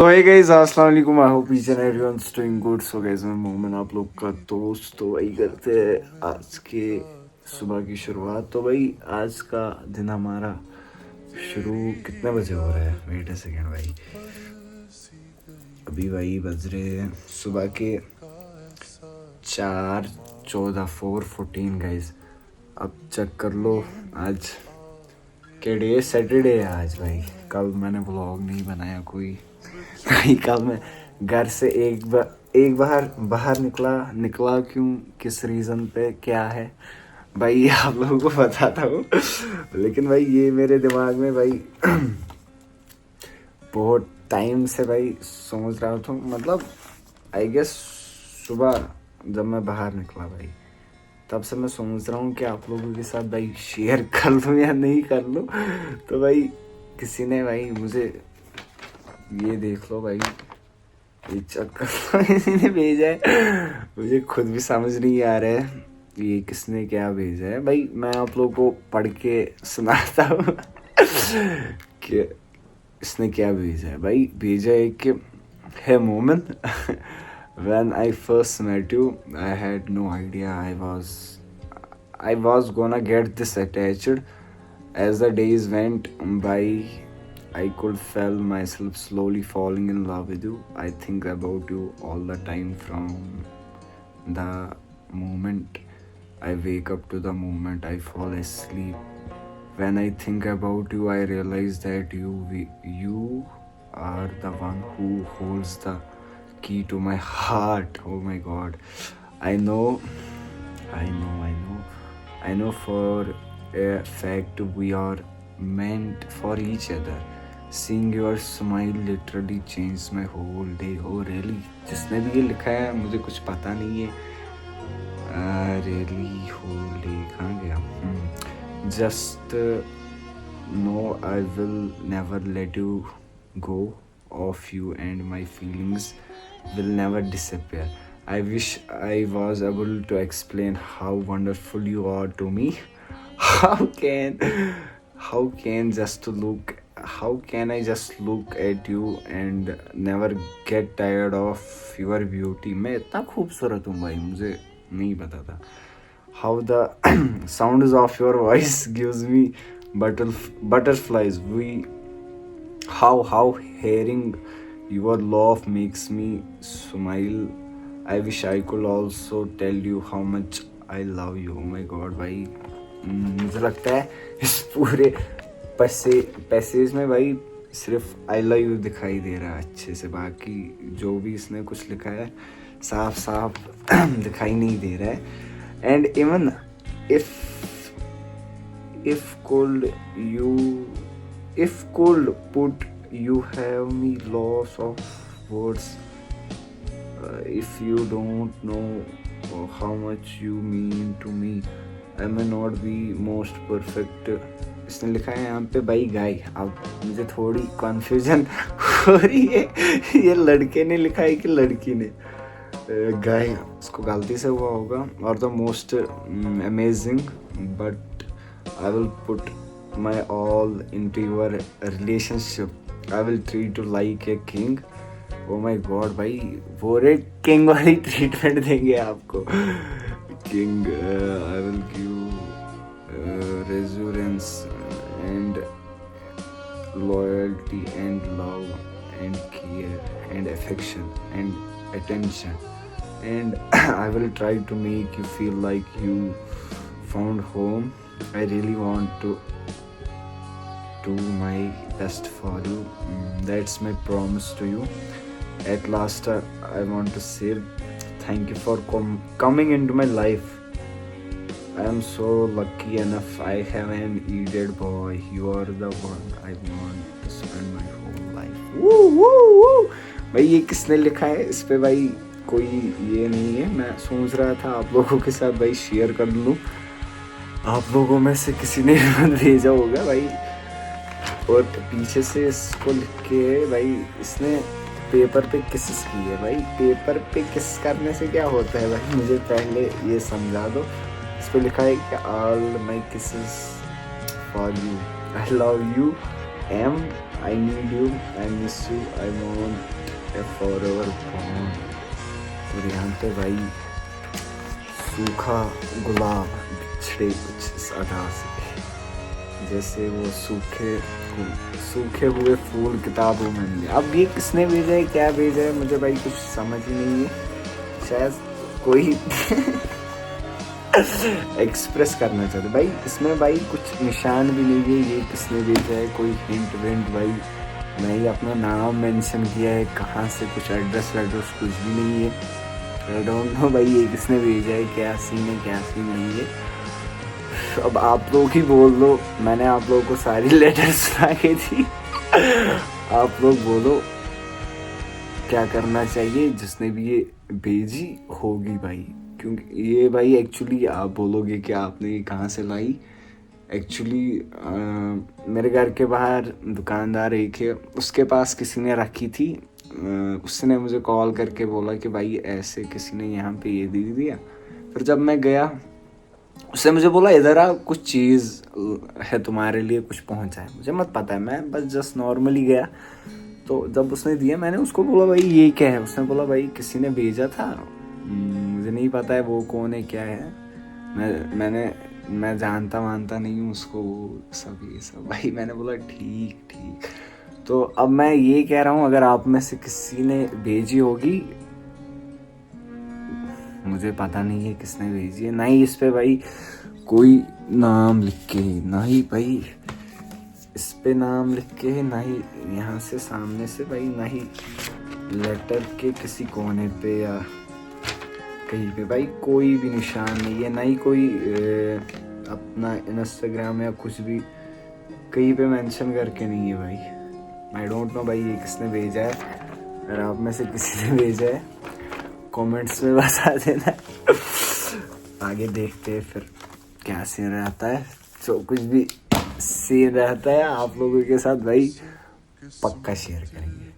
तो hey guys अस्सलाम वालेकुम। I hope each and everyone's doing good. So guys मैं मोमिन आप लोग का दोस्त। तो वही करते हैं आज के सुबह की शुरुआत। तो भाई आज का दिन हमारा शुरू कितने बजे हो रहा है? वेट अ सेकेंड भाई, अभी भाई बज रहे हैं सुबह के 4:14 4:14 गाइस। अब चेक कर लो आज के डे, सैटरडे है आज भाई। कल मैंने व्लॉग नहीं बनाया कोई भाई। कल मैं घर से एक बार बाहर निकला क्यों, किस रीज़न पे, क्या है भाई आप लोगों को बताता हूँ। लेकिन भाई ये मेरे दिमाग में भाई बहुत टाइम से भाई सोच रहा था। मतलब आई गेस सुबह जब मैं बाहर निकला भाई, तब से मैं सोच रहा हूँ कि आप लोगों के साथ भाई शेयर कर लूँ या नहीं कर लूँ। तो भाई किसी ने भाई मुझे, ये देख लो भाई, ये चक्कर किसी ने भेजा है, मुझे खुद भी समझ नहीं आ रहा है ये किसने क्या भेजा है भाई। मैं आप लोगों को पढ़ के सुनाता हूँ कि इसने क्या भेजा है भाई। भेजा है कि है मोमिन, when I first met you I had no idea I was gonna get this attached. As the days went by I could feel myself slowly falling in love with you. I think about you all the time, from the moment I wake up to the moment I fall asleep. When I think about you, I realize that you are the one who holds the key to my heart. Oh my God. I know, I know for a fact we are meant for each other. Seeing your smile literally changed my whole day. Oh really? जिसने भी ये लिखा है मुझे कुछ पता नहीं है। Really whole day कहाँ गया? Just know I will never let you go of you, and my feelings will never disappear. I wish I was able to explain how wonderful you are to me. How can just look how can I just look at you and never get tired of your beauty? मैं इतना खूबसूरत हूँ भाई, मुझे नहीं पता था। How the sounds of your voice gives me butterflies. How hearing your laugh makes me smile. I wish I could also tell you how much I love you. Oh my God भाई, मुझे लगता है इस पूरे passage में भाई सिर्फ I love you दिखाई दे रहा है अच्छे से। बाकी जो भी इसने कुछ लिखा है साफ दिखाई नहीं दे रहा है। And even if could put you have me loss of words. If you don't know how much you mean to me, I may not be most perfect. इसने लिखा है यहाँ पे भाई गाय। अब मुझे थोड़ी कन्फ्यूजन हो रही है, ये लड़के ने लिखा है कि लड़की ने। गाय उसको गलती से हुआ होगा। और the most amazing, but I will put my all into your relationship. I will treat you like a king. Oh my god भाई, वो रे किंग वाली ट्रीटमेंट देंगे आपको। King, I will give reassurance and loyalty and love and care and affection and attention, and I will try to make you feel like you found home. I really want to do my best for you. That's my promise to you. At last, I want to say thank you for coming into my life. I am so lucky enough I have an idiot boy. You are the one I want to spend my whole life. Woo! भाई ये किसने लिखा है? इस पे भाई कोई ये नहीं है। मैं सोच रहा था आप लोगों के साथ भाई शेयर कर लूँ। आप लोगों में से किसी ने भेजा होगा भाई। और पीछे से इसको लिख के भाई इसने पेपर पे किस की है भाई। पेपर पे किस करने से क्या होता है भाई, मुझे पहले ये समझा दो। इस पर लिखा है कि all my kisses for you, I love you, am I need you, I miss you, I want a forever bond. और यहाँ पे भाई सूखा गुलाब बिछड़े कुछ इस अदा से, जैसे वो सूखे हुए फूल किताबों में मिले। अब ये किसने भेजा है, क्या भेजा है, मुझे भाई कुछ समझ ही नहीं है। शायद कोई एक्सप्रेस करना चाहते भाई। इसमें भाई कुछ निशान भी नहीं है, ये किसने भेजा है, कोई हिंट विंट भाई नहीं, अपना नाम मेंशन किया है, कहाँ से, कुछ एड्रेस वेड्रेस कुछ भी नहीं है। आई डोंट नो भाई ये किसने भेजा है, क्या सीन है क्या सीन नहीं है। अब आप लोग ही बोल दो, मैंने आप लोगों को सारी लेटर सुना के थी। आप लोग बोलो क्या करना चाहिए, जिसने भी ये भेजी होगी भाई, क्योंकि ये भाई एक्चुअली आप बोलोगे कि आपने ये कहाँ से लाई। एक्चुअली मेरे घर के बाहर दुकानदार एक है, उसके पास किसी ने रखी थी। उसने मुझे कॉल करके बोला कि भाई ऐसे किसी ने यहाँ पे ये दे दिया। फिर जब मैं गया, उसने मुझे बोला इधर आ, कुछ चीज़ है तुम्हारे लिए, कुछ पहुँचा है। मुझे मत पता है, मैं बस जस्ट नॉर्मली गया। तो जब उसने दिया, मैंने उसको बोला भाई ये क्या है। उसने बोला भाई किसी ने भेजा था, मुझे नहीं पता है वो कौन है क्या है, मैं जानता मानता नहीं हूँ उसको, सब ये सब भाई। मैंने बोला ठीक ठीक। तो अब मैं ये कह रहा हूँ, अगर आप में से किसी ने भेजी होगी, मुझे पता नहीं है किसने भेजी है, ना ही इस पे भाई कोई नाम लिख के, ना ही भाई इस पे नाम लिख के, ना ही यहाँ से सामने से भाई, ना ही लेटर के किसी कोने पे या कहीं पे भाई कोई भी निशान नहीं है, ना ही कोई अपना इंस्टाग्राम या कुछ भी कहीं पे मेंशन करके नहीं है भाई। आई डोंट नो भाई ये किसने भेजा है। अगर आप में से किसी ने भेजा है कमेंट्स में बता देना। आगे देखते हैं फिर क्या सीन रहता है। जो कुछ भी सीन रहता है आप लोगों के साथ भाई पक्का शेयर करेंगे।